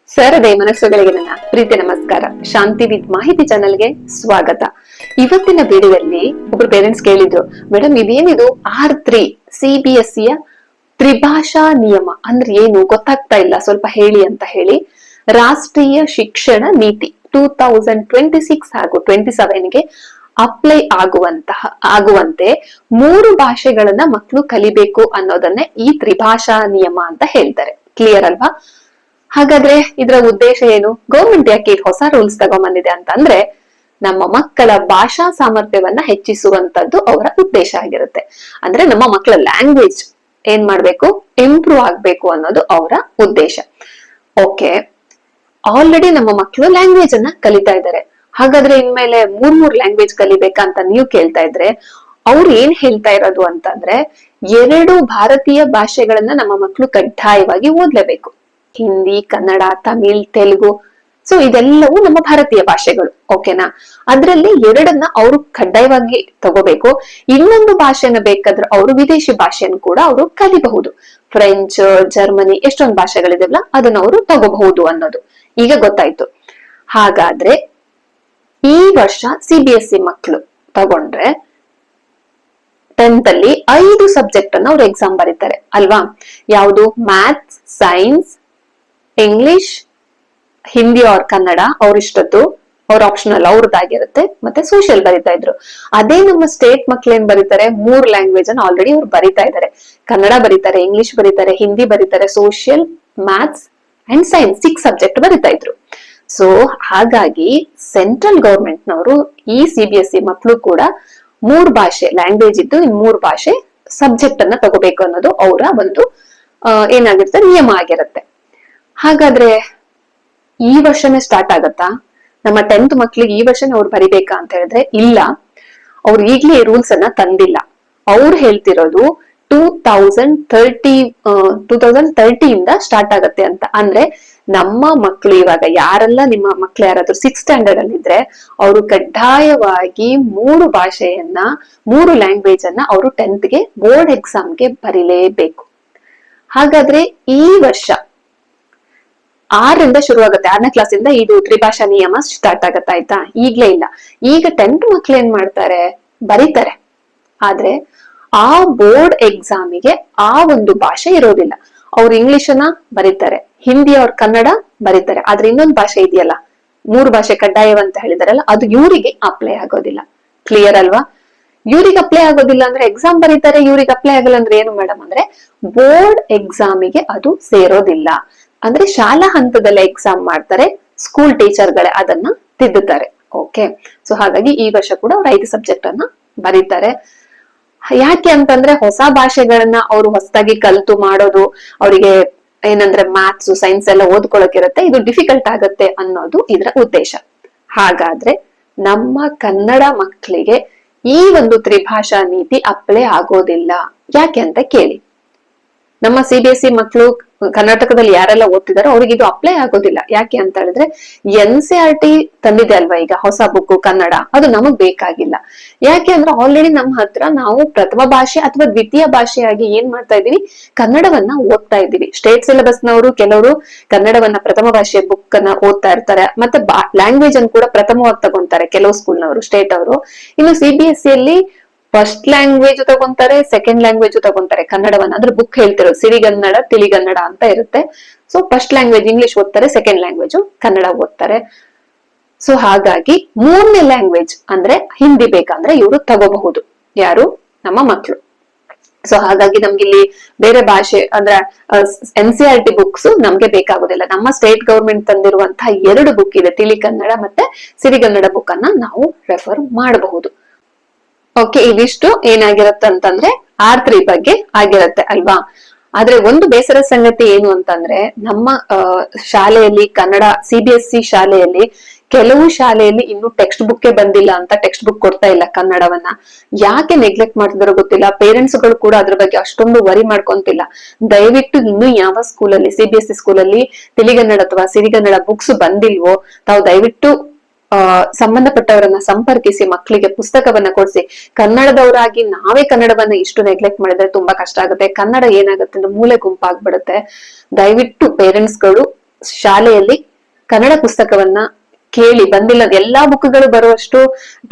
ಸರದೆ ಮನಸ್ಸುಗಳಿಗೆ ನನ್ನ ಪ್ರೀತಿ ನಮಸ್ಕಾರ. ಶಾಂತಿ ವಿದ್ ಮಾಹಿತಿ ಚಾನೆಲ್ಗೆ ಸ್ವಾಗತ. ಇವತ್ತಿನ ವಿಡಿಯೋದಲ್ಲಿ ಒಬ್ರು ಪೇರೆಂಟ್ಸ್ ಕೇಳಿದ್ರು, ಮೇಡಮ್ ಇದೇನಿದು R3 CBSE ಯ ತ್ರಿಭಾಷಾ ನಿಯಮ ಅಂದ್ರೆ ಏನು ಗೊತ್ತಾಗ್ತಾ ಇಲ್ಲ, ಸ್ವಲ್ಪ ಹೇಳಿ ಅಂತ ಹೇಳಿ ರಾಷ್ಟ್ರೀಯ ಶಿಕ್ಷಣ ನೀತಿ 2026 ಹಾಗೂ 27ಗೆ ಅಪ್ಲೈ ಆಗುವಂತೆ 3 ಭಾಷೆಗಳನ್ನ ಮಕ್ಕಳು ಕಲಿಬೇಕು ಅನ್ನೋದನ್ನೇ ಈ ತ್ರಿಭಾಷಾ ನಿಯಮ ಅಂತ ಹೇಳ್ತಾರೆ. ಕ್ಲಿಯರ್ ಅಲ್ವಾ? ಹಾಗಾದ್ರೆ ಇದರ ಉದ್ದೇಶ ಏನು? ಗೌರ್ಮೆಂಟ್ ಯಾಕೆ ಹೊಸ ರೂಲ್ಸ್ ತಗೊಂಡ್ಬಂದಿದೆ ಅಂತಂದ್ರೆ ನಮ್ಮ ಮಕ್ಕಳ ಭಾಷಾ ಸಾಮರ್ಥ್ಯವನ್ನ ಹೆಚ್ಚಿಸುವಂತದ್ದು ಅವರ ಉದ್ದೇಶ ಆಗಿರುತ್ತೆ. ಅಂದ್ರೆ ನಮ್ಮ ಮಕ್ಕಳ ಲ್ಯಾಂಗ್ವೇಜ್ ಏನ್ ಮಾಡ್ಬೇಕು, ಇಂಪ್ರೂವ್ ಆಗ್ಬೇಕು ಅನ್ನೋದು ಅವರ ಉದ್ದೇಶ. ಓಕೆ, ಆಲ್ರೆಡಿ ನಮ್ಮ ಮಕ್ಕಳು ಲ್ಯಾಂಗ್ವೇಜ್ ಅನ್ನ ಕಲಿತಾ ಇದ್ದಾರೆ. ಹಾಗಾದ್ರೆ ಇನ್ಮೇಲೆ ಮೂರ್ ಲ್ಯಾಂಗ್ವೇಜ್ ಕಲಿಬೇಕಂತ ನೀವು ಕೇಳ್ತಾ ಇದ್ರೆ ಅವ್ರು ಏನ್ ಹೇಳ್ತಾ ಇರೋದು ಅಂತಂದ್ರೆ 2 ಭಾರತೀಯ ಭಾಷೆಗಳನ್ನ ನಮ್ಮ ಮಕ್ಕಳು ಕಡ್ಡಾಯವಾಗಿ ಓದ್ಲೇಬೇಕು. ಹಿಂದಿ, ಕನ್ನಡ, ತಮಿಳ್, ತೆಲುಗು. ಸೊ ಇದೆಲ್ಲವೂ ನಮ್ಮ ಭಾರತೀಯ ಭಾಷೆಗಳು. ಓಕೆನಾ? ಅದ್ರಲ್ಲಿ 2ನ್ನ ಅವರು ಕಡ್ಡಾಯವಾಗಿ ತಗೋಬೇಕು. ಇನ್ನೊಂದು ಭಾಷೆನ ಬೇಕಾದ್ರೆ ಅವರು ವಿದೇಶಿ ಭಾಷೆಯನ್ನು ಕೂಡ ಅವರು ಕಲಿಬಹುದು. ಫ್ರೆಂಚ್, ಜರ್ಮನಿ, ಎಷ್ಟೊಂದು ಭಾಷೆಗಳಿದೆಯಲ್ಲ ಅದನ್ನ ಅವರು ತಗೋಬಹುದು ಅನ್ನೋದು ಈಗ ಗೊತ್ತಾಯ್ತು. ಹಾಗಾದ್ರೆ ಈ ವರ್ಷ CBSE ಮಕ್ಕಳು ತಗೊಂಡ್ರೆ 10th ಅಲ್ಲಿ 5 ಸಬ್ಜೆಕ್ಟ್ ಅನ್ನ ಅವ್ರು ಎಕ್ಸಾಮ್ ಬರೀತಾರೆ ಅಲ್ವಾ? ಯಾವುದು? Maths, science, English, Hindi or Kannada ಅವ್ರಿಷ್ಟದ್ದು, ಅವ್ರ ಆಪ್ಷನಲ್ ಅವ್ರದ್ದಾಗಿರುತ್ತೆ. ಮತ್ತೆ ಸೋಷಿಯಲ್ ಬರಿತಾ ಇದ್ರು. ಅದೇ ನಮ್ಮ ಸ್ಟೇಟ್ ಮಕ್ಳು ಏನ್ ಬರೀತಾರೆ, 3 ಲ್ಯಾಂಗ್ವೇಜ್ ಅನ್ನ ಆಲ್ರೆಡಿ ಅವ್ರು ಬರಿತಾ ಇದ್ದಾರೆ. ಕನ್ನಡ ಬರೀತಾರೆ, ಇಂಗ್ಲಿಷ್ ಬರೀತಾರೆ, ಹಿಂದಿ ಬರೀತಾರೆ, social, maths and science 6 subject ಬರಿತಾ ಇದ್ರು. ಸೊ ಹಾಗಾಗಿ ಸೆಂಟ್ರಲ್ ಗವರ್ಮೆಂಟ್ ನವರು ಈ CBSE ಮಕ್ಕಳು ಕೂಡ 3 ಭಾಷೆ ಲ್ಯಾಂಗ್ವೇಜ್ ಇದ್ದು 3 ಭಾಷೆ ಸಬ್ಜೆಕ್ಟ್ ಅನ್ನ ತಗೋಬೇಕು ಅನ್ನೋದು ಅವರ ಒಂದು ಏನಾಗಿರುತ್ತೆ, ನಿಯಮ ಆಗಿರುತ್ತೆ. ಹಾಗಾದ್ರೆ ಈ ವರ್ಷನೇ ಸ್ಟಾರ್ಟ್ ಆಗತ್ತಾ? ನಮ್ಮ 10th ಮಕ್ಳಿಗೆ ಈ ವರ್ಷನೇ ಅವ್ರು ಬರಿಬೇಕಾ ಅಂತ ಹೇಳಿದ್ರೆ ಇಲ್ಲ, ಅವ್ರು ಈಗ್ಲೇ ರೂಲ್ಸ್ ಅನ್ನ ತಂದಿಲ್ಲ. ಅವ್ರು ಹೇಳ್ತಿರೋದು 2030 ಇಂದ ಸ್ಟಾರ್ಟ್ ಆಗತ್ತೆ ಅಂತ. ಅಂದ್ರೆ ನಮ್ಮ ಮಕ್ಕಳು ಇವಾಗ ಯಾರೆಲ್ಲ ನಿಮ್ಮ ಮಕ್ಳು ಯಾರಾದ್ರೂ 6th ಸ್ಟ್ಯಾಂಡರ್ಡ್ ಅಲ್ಲಿ ಇದ್ರೆ ಅವರು ಕಡ್ಡಾಯವಾಗಿ 3 ಭಾಷೆಯನ್ನ 3 ಲ್ಯಾಂಗ್ವೇಜ್ ಅನ್ನ ಅವರು 10th ಬೋರ್ಡ್ ಎಕ್ಸಾಮ್ಗೆ ಬರಿಲೇಬೇಕು. ಹಾಗಾದ್ರೆ ಈ ವರ್ಷ 6ರಿಂದ ಶುರುವಾಗುತ್ತೆ. 6ನೇ ಕ್ಲಾಸಿಂದ ಇದು ತ್ರಿಭಾಷಾ ನಿಯಮ ಸ್ಟಾರ್ಟ್ ಆಗತ್ತ, ಆಯ್ತಾ? ಈಗ್ಲೇ ಇಲ್ಲ. ಈಗ 10th ಮಕ್ಳು ಏನ್ ಮಾಡ್ತಾರೆ, ಬರೀತಾರೆ. ಆದ್ರೆ ಆ ಬೋರ್ಡ್ ಎಕ್ಸಾಮಿಗೆ ಆ ಒಂದು ಭಾಷೆ ಇರೋದಿಲ್ಲ. ಅವ್ರು ಇಂಗ್ಲಿಷ್ ಅನ್ನ ಬರೀತಾರೆ, ಹಿಂದಿ ಅವ್ರ ಕನ್ನಡ ಬರೀತಾರೆ. ಆದ್ರೆ ಇನ್ನೊಂದು ಭಾಷೆ ಇದೆಯಲ್ಲ, 3 ಭಾಷೆ ಕಡ್ಡಾಯವಂತ ಹೇಳಿದಾರಲ್ಲ, ಅದು ಇವರಿಗೆ ಅಪ್ಲೈ ಆಗೋದಿಲ್ಲ. ಕ್ಲಿಯರ್ ಅಲ್ವಾ? ಇವ್ರಿಗೆ ಅಪ್ಲೈ ಆಗೋದಿಲ್ಲ ಅಂದ್ರೆ ಎಕ್ಸಾಮ್ ಬರೀತಾರೆ, ಇವ್ರಿಗೆ ಅಪ್ಲೈ ಆಗಲ್ಲ ಅಂದ್ರೆ ಏನು ಮೇಡಮ್ ಅಂದ್ರೆ ಬೋರ್ಡ್ ಎಕ್ಸಾಮಿಗೆ ಅದು ಸೇರೋದಿಲ್ಲ. ಅಂದ್ರೆ ಶಾಲಾ ಹಂತದಲ್ಲೇ ಎಕ್ಸಾಮ್ ಮಾಡ್ತಾರೆ, ಸ್ಕೂಲ್ ಟೀಚರ್ಗಳೇ ಅದನ್ನ ತಿದ್ದುತ್ತಾರೆ. ಓಕೆ, ಸೊ ಹಾಗಾಗಿ ಈ ವರ್ಷ ಕೂಡ ಅವ್ರು 5 ಸಬ್ಜೆಕ್ಟ್ ಅನ್ನ ಬರೀತಾರೆ. ಯಾಕೆ ಅಂತಂದ್ರೆ ಹೊಸ ಭಾಷೆಗಳನ್ನ ಅವ್ರು ಹೊಸದಾಗಿ ಕಲ್ತು ಮಾಡೋದು ಅವರಿಗೆ ಏನಂದ್ರೆ ಮ್ಯಾಥ್ಸ್, ಸೈನ್ಸ್ ಎಲ್ಲ ಓದ್ಕೊಳಕಿರುತ್ತೆ, ಇದು ಡಿಫಿಕಲ್ಟ್ ಆಗತ್ತೆ ಅನ್ನೋದು ಇದರ ಉದ್ದೇಶ. ಹಾಗಾದ್ರೆ ನಮ್ಮ ಕನ್ನಡ ಮಕ್ಕಳಿಗೆ ಈ ಒಂದು ತ್ರಿಭಾಷಾ ನೀತಿ ಅಪ್ಲೈ ಆಗೋದಿಲ್ಲ. ಯಾಕೆ ಅಂತ ಕೇಳಿ. ನಮ್ಮ CBSE ಮಕ್ಕಳು ಕರ್ನಾಟಕದಲ್ಲಿ ಯಾರೆಲ್ಲ ಓದ್ತಿದಾರೋ ಅವ್ರಿಗೆ ಇದು ಅಪ್ಲೈ ಆಗೋದಿಲ್ಲ. ಯಾಕೆ ಅಂತ ಹೇಳಿದ್ರೆ NCERT ತಂದಿದೆ ಅಲ್ವಾ ಈಗ ಹೊಸ ಬುಕ್ ಕನ್ನಡ, ಅದು ನಮಗ್ ಬೇಕಾಗಿಲ್ಲ. ಯಾಕೆ ಅಂದ್ರೆ ಆಲ್ರೆಡಿ ನಮ್ಮ ಹತ್ರ ನಾವು ಪ್ರಥಮ ಭಾಷೆ ಅಥವಾ ದ್ವಿತೀಯ ಭಾಷೆಯಾಗಿ ಏನ್ ಮಾಡ್ತಾ ಇದೀವಿ, ಕನ್ನಡವನ್ನ ಓದ್ತಾ ಇದೀವಿ. ಸ್ಟೇಟ್ ಸಿಲೆಬಸ್ ನವರು ಕೆಲವರು ಕನ್ನಡವನ್ನ ಪ್ರಥಮ ಭಾಷೆ ಬುಕ್ ಅನ್ನ ಓದ್ತಾ ಇರ್ತಾರೆ. ಮತ್ತೆ ಲ್ಯಾಂಗ್ವೇಜ್ ಅನ್ನು ಕೂಡ ಪ್ರಥಮವಾಗಿ ತಗೊಂತಾರೆ ಕೆಲವು ಸ್ಕೂಲ್ ನವರು, ಸ್ಟೇಟ್ ಅವರು. ಇನ್ನು CBSE ಅಲ್ಲಿ ಫಸ್ಟ್ ಲ್ಯಾಂಗ್ವೇಜ್ ತಗೊಂತಾರೆ, ಸೆಕೆಂಡ್ ಲ್ಯಾಂಗ್ವೇಜ್ ತಗೊಂತಾರೆ ಕನ್ನಡವನ್ನ. ಅಂದ್ರೆ ಬುಕ್ ಹೇಳ್ತಿರೋ ಸಿರಿಗನ್ನಡ, ತಿಳಿಗನ್ನಡ ಅಂತ ಇರುತ್ತೆ. ಸೊ ಫಸ್ಟ್ ಲ್ಯಾಂಗ್ವೇಜ್ ಇಂಗ್ಲಿಷ್ ಓದ್ತಾರೆ, ಸೆಕೆಂಡ್ ಲ್ಯಾಂಗ್ವೇಜ್ ಕನ್ನಡ ಓದ್ತಾರೆ. ಸೊ ಹಾಗಾಗಿ 3ನೇ ಲ್ಯಾಂಗ್ವೇಜ್ ಅಂದ್ರೆ ಹಿಂದಿ ಬೇಕಂದ್ರೆ ಇವರು ತಗೋಬಹುದು. ಯಾರು? ನಮ್ಮ ಮಕ್ಕಳು. ಸೊ ಹಾಗಾಗಿ ನಮ್ಗೆ ಇಲ್ಲಿ ಬೇರೆ ಭಾಷೆ ಅಂದ್ರೆ NCERT ಬುಕ್ಸ್ ನಮ್ಗೆ ಬೇಕಾಗೋದಿಲ್ಲ. ನಮ್ಮ ಸ್ಟೇಟ್ ಗವರ್ಮೆಂಟ್ ತಂದಿರುವಂತಹ 2 ಬುಕ್ ಇದೆ, ತಿಳಿಗನ್ನಡ ಮತ್ತೆ ಸಿರಿಗನ್ನಡ ಬುಕ್ ಅನ್ನ ನಾವು ರೆಫರ್ ಮಾಡಬಹುದು. ಓಕೆ, ಇದಿಷ್ಟು ಏನಾಗಿರುತ್ತೆ ಅಂತಂದ್ರೆ R3 ಬಗ್ಗೆ ಆಗಿರತ್ತೆ ಅಲ್ವಾ? ಆದ್ರೆ ಒಂದು ಬೇಸರ ಸಂಗತಿ ಏನು ಅಂತಂದ್ರೆ ನಮ್ಮ ಶಾಲೆಯಲ್ಲಿ ಕನ್ನಡ CBSE ಶಾಲೆಯಲ್ಲಿ ಕೆಲವು ಶಾಲೆಯಲ್ಲಿ ಇನ್ನು ಟೆಕ್ಸ್ಟ್ ಬುಕ್ ಬಂದಿಲ್ಲ ಅಂತ ಟೆಕ್ಸ್ಟ್ ಬುಕ್ ಕೊಡ್ತಾ ಇಲ್ಲ ಕನ್ನಡವನ್ನ. ಯಾಕೆ ನೆಗ್ಲೆಕ್ಟ್ ಮಾಡ್ತಿದಾರೋ ಗೊತ್ತಿಲ್ಲ. ಪೇರೆಂಟ್ಸ್ ಗಳು ಕೂಡ ಅದ್ರ ಬಗ್ಗೆ ಅಷ್ಟೊಂದು ವರಿ ಮಾಡ್ಕೊಂತಿಲ್ಲ. ದಯವಿಟ್ಟು ಇನ್ನು ಯಾವ ಸ್ಕೂಲಲ್ಲಿ CBSE ಸ್ಕೂಲಲ್ಲಿ ತಿಳಿಗನ್ನಡ ಅಥವಾ ಸಿರಿಗನ್ನಡ ಬುಕ್ಸ್ ಬಂದಿಲ್ವೋ ತಾವು ದಯವಿಟ್ಟು ಸಂಬಂಧಪಟ್ಟವರನ್ನ ಸಂಪರ್ಕಿಸಿ ಮಕ್ಕಳಿಗೆ ಪುಸ್ತಕವನ್ನ ಕೊಡಿಸಿ. ಕನ್ನಡದವರಾಗಿ ನಾವೇ ಕನ್ನಡವನ್ನ ಇಷ್ಟು ನೆಗ್ಲೆಕ್ಟ್ ಮಾಡಿದ್ರೆ ತುಂಬಾ ಕಷ್ಟ ಆಗುತ್ತೆ. ಕನ್ನಡ ಏನಾಗುತ್ತೆ ಅಂದ್ರೆ ಮೂಲೆ ಗುಂಪಾಗ್ಬಿಡುತ್ತೆ. ದಯವಿಟ್ಟು ಪೇರೆಂಟ್ಸ್ ಗಳು ಶಾಲೆಯಲ್ಲಿ ಕನ್ನಡ ಪುಸ್ತಕವನ್ನ ಕೇಳಿ ಬಂದಿಲ್ಲ, ಎಲ್ಲಾ ಬುಕ್ಗಳು ಬರುವಷ್ಟು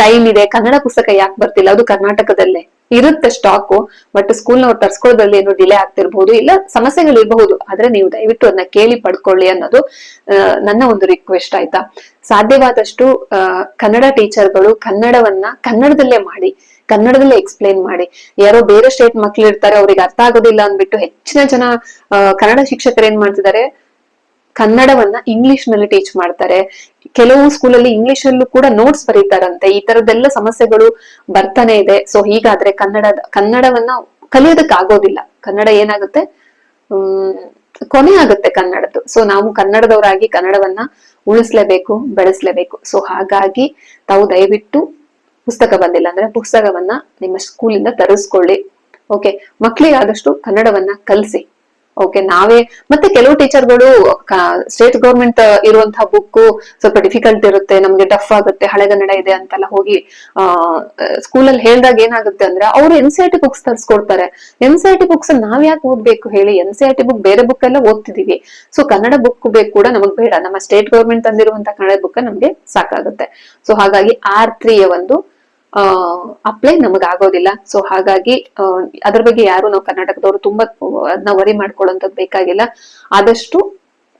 ಟೈಮ್ ಇದೆ, ಕನ್ನಡ ಪುಸ್ತಕ ಯಾಕೆ ಬರ್ತಿಲ್ಲ? ಅದು ಕರ್ನಾಟಕದಲ್ಲೇ ಇರುತ್ತೆ ಸ್ಟಾಕು, ಬಟ್ ಸ್ಕೂಲ್ ನಾವು ತರ್ಸ್ಕೊಳ್ಳೋದ್ರಲ್ಲಿ ಏನು ಡಿಲೇ ಆಗ್ತಿರ್ಬಹುದು, ಇಲ್ಲ ಸಮಸ್ಯೆಗಳು ಇರಬಹುದು. ಆದ್ರೆ ನೀವು ದಯವಿಟ್ಟು ಅದನ್ನ ಕೇಳಿ ಪಡ್ಕೊಳ್ಳಿ ಅನ್ನೋದು ನನ್ನ ಒಂದು ರಿಕ್ವೆಸ್ಟ್, ಆಯ್ತಾ? ಸಾಧ್ಯವಾದಷ್ಟು ಕನ್ನಡ ಟೀಚರ್ಗಳು ಕನ್ನಡವನ್ನ ಕನ್ನಡದಲ್ಲೇ ಮಾಡಿ, ಕನ್ನಡದಲ್ಲೇ ಎಕ್ಸ್ಪ್ಲೇನ್ ಮಾಡಿ. ಯಾರೋ ಬೇರೆ ಸ್ಟೇಟ್ ಮಕ್ಳು ಇರ್ತಾರೆ, ಅವ್ರಿಗೆ ಅರ್ಥ ಆಗೋದಿಲ್ಲ ಅಂದ್ಬಿಟ್ಟು ಹೆಚ್ಚಿನ ಜನ ಕನ್ನಡ ಶಿಕ್ಷಕರು ಏನ್ ಮಾಡ್ತಿದ್ದಾರೆ, ಕನ್ನಡವನ್ನ ಇಂಗ್ಲಿಷ್ ನಲ್ಲಿ ಟೀಚ್ ಮಾಡ್ತಾರೆ. ಕೆಲವು ಸ್ಕೂಲಲ್ಲಿ ಇಂಗ್ಲಿಷ್ ಅಲ್ಲೂ ಕೂಡ ನೋಟ್ಸ್ ಬರೀತಾರಂತೆ. ಈ ತರದ್ದೆಲ್ಲ ಸಮಸ್ಯೆಗಳು ಬರ್ತಾನೆ ಇದೆ. ಸೊ ಹೀಗಾದ್ರೆ ಕನ್ನಡವನ್ನ ಕಲಿಯೋದಕ್ಕಾಗೋದಿಲ್ಲ. ಕನ್ನಡ ಏನಾಗುತ್ತೆ, ಕೊನೆ ಆಗುತ್ತೆ ಕನ್ನಡದ್ದು. ಸೊ ನಾವು ಕನ್ನಡದವರಾಗಿ ಕನ್ನಡವನ್ನ ಉಳಿಸ್ಲೇಬೇಕು, ಬೆಳೆಸ್ಲೇಬೇಕು. ಸೊ ಹಾಗಾಗಿ ತಾವು ದಯವಿಟ್ಟು ಪುಸ್ತಕ ಬಂದಿಲ್ಲ ಅಂದ್ರೆ ಪುಸ್ತಕವನ್ನ ನಿಮ್ಮ ಸ್ಕೂಲಿಂದ ತರಿಸ್ಕೊಳ್ಳಿ. ಓಕೆ, ಮಕ್ಳಿಗೆ ಆದಷ್ಟು ಕನ್ನಡವನ್ನ ಕಲಿಸಿ. ಓಕೆ, ನಾವೇ ಮತ್ತೆ ಕೆಲವು ಟೀಚರ್ಗಳು ಸ್ಟೇಟ್ ಗೌರ್ಮೆಂಟ್ ಇರುವಂತಹ ಬುಕ್ ಸ್ವಲ್ಪ ಡಿಫಿಕಲ್ಟ್ ಇರುತ್ತೆ, ನಮ್ಗೆ ಟಫ್ ಆಗುತ್ತೆ, ಹಳೆಗನ್ನಡ ಇದೆ ಅಂತೆಲ್ಲ ಹೋಗಿ ಸ್ಕೂಲಲ್ಲಿ ಹೇಳ್ದಾಗ ಏನಾಗುತ್ತೆ ಅಂದ್ರೆ ಅವ್ರು NCERT ಬುಕ್ಸ್ ತರಿಸ್ಕೊಡ್ತಾರೆ. NCERT ಬುಕ್ಸ್ ನಾವ್ ಯಾಕೆ ಓದ್ಬೇಕು ಹೇಳಿ? NCERT ಬುಕ್ ಬೇರೆ ಬುಕ್ ಎಲ್ಲ ಓದ್ತಿದೀವಿ. ಸೊ ಕನ್ನಡ ಬುಕ್ ಬೇಕು ಕೂಡ ನಮಗ್ ಬೇಡ, ನಮ್ಮ ಸ್ಟೇಟ್ ಗೌರ್ಮೆಂಟ್ ತಂದಿರುವಂತಹ ಕನ್ನಡ ಬುಕ್ ನಮ್ಗೆ ಸಾಕಾಗುತ್ತೆ. ಸೊ ಹಾಗಾಗಿ R3 ಯ ಒಂದು ಅಪ್ಲೈ ನಮಗ್ ಆಗೋದಿಲ್ಲ. ಸೊ ಹಾಗಾಗಿ ಅದ್ರ ಬಗ್ಗೆ ಯಾರು ನಾವು ಕರ್ನಾಟಕದವರು ತುಂಬಾ ಅದನ್ನ ವರಿ ಮಾಡ್ಕೊಳ್ಳೋಂಥದ್ದು ಬೇಕಾಗಿಲ್ಲ. ಆದಷ್ಟು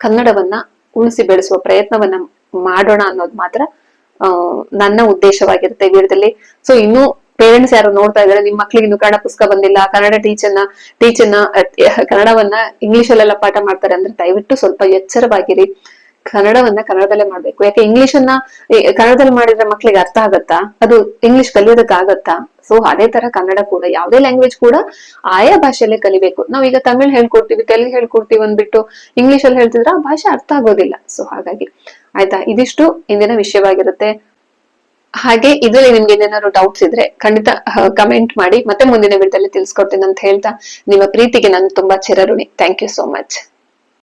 ಕನ್ನಡವನ್ನ ಉಳಿಸಿ ಬೆಳೆಸುವ ಪ್ರಯತ್ನವನ್ನ ಮಾಡೋಣ ಅನ್ನೋದು ಮಾತ್ರ ನನ್ನ ಉದ್ದೇಶವಾಗಿರುತ್ತೆ ವಿಡಿಯೋದಲ್ಲಿ. ಸೊ ಇನ್ನು ಪೇರೆಂಟ್ಸ್ ಯಾರು ನೋಡ್ತಾ ಇದಾರೆ, ನಿಮ್ ಮಕ್ಳಿಗೆ ಇನ್ನು ಕನ್ನಡ ಪುಸ್ತಕ ಬಂದಿಲ್ಲ, ಕನ್ನಡ ಟೀಚರ್ನ ಕನ್ನಡವನ್ನ ಇಂಗ್ಲಿಷ್ ಅಲ್ಲೆಲ್ಲ ಪಾಠ ಮಾಡ್ತಾರೆ ಅಂದ್ರೆ ದಯವಿಟ್ಟು ಸ್ವಲ್ಪ ಎಚ್ಚರವಾಗಿರಿ. ಕನ್ನಡವನ್ನ ಕನ್ನಡದಲ್ಲೇ ಮಾಡ್ಬೇಕು. ಯಾಕೆ ಇಂಗ್ಲಿಷ್ ಅನ್ನ ಕನ್ನಡದಲ್ಲಿ ಮಾಡಿದ್ರೆ ಮಕ್ಳಿಗೆ ಅರ್ಥ ಆಗತ್ತಾ? ಅದು ಇಂಗ್ಲಿಷ್ ಕಲಿಯೋದಕ್ಕಾಗತ್ತಾ? ಸೊ ಅದೇ ತರ ಕನ್ನಡ ಕೂಡ, ಯಾವುದೇ ಲ್ಯಾಂಗ್ವೇಜ್ ಕೂಡ ಆಯಾ ಭಾಷೆಯಲ್ಲೇ ಕಲಿಬೇಕು. ನಾವೀಗ ತಮಿಳ್ ಹೇಳ್ಕೊಡ್ತೀವಿ, ತೆಲುಗು ಹೇಳ್ಕೊಡ್ತೀವಿ ಅಂದ್ಬಿಟ್ಟು ಇಂಗ್ಲಿಷ್ ಅಲ್ಲಿ ಹೇಳ್ತಿದ್ರೆ ಆ ಭಾಷೆ ಅರ್ಥ ಆಗೋದಿಲ್ಲ. ಸೊ ಹಾಗಾಗಿ ಆಯ್ತಾ, ಇದಿಷ್ಟು ಇಂದಿನ ವಿಷಯವಾಗಿರುತ್ತೆ. ಹಾಗೆ ಇದ್ರಲ್ಲಿ ನಿಮ್ಗೆ ಏನಾದ್ರು ಡೌಟ್ಸ್ ಇದ್ರೆ ಖಂಡಿತ ಕಮೆಂಟ್ ಮಾಡಿ, ಮತ್ತೆ ಮುಂದಿನ ವಿಡಿಯೋದಲ್ಲಿ ತಿಳಿಸ್ಕೊಡ್ತೀನಿ ಅಂತ ಹೇಳ್ತಾ ನಿಮ್ಮ ಪ್ರೀತಿಗೆ ನಾನು ತುಂಬಾ ಚಿರಋಣಿ. Thank you so much.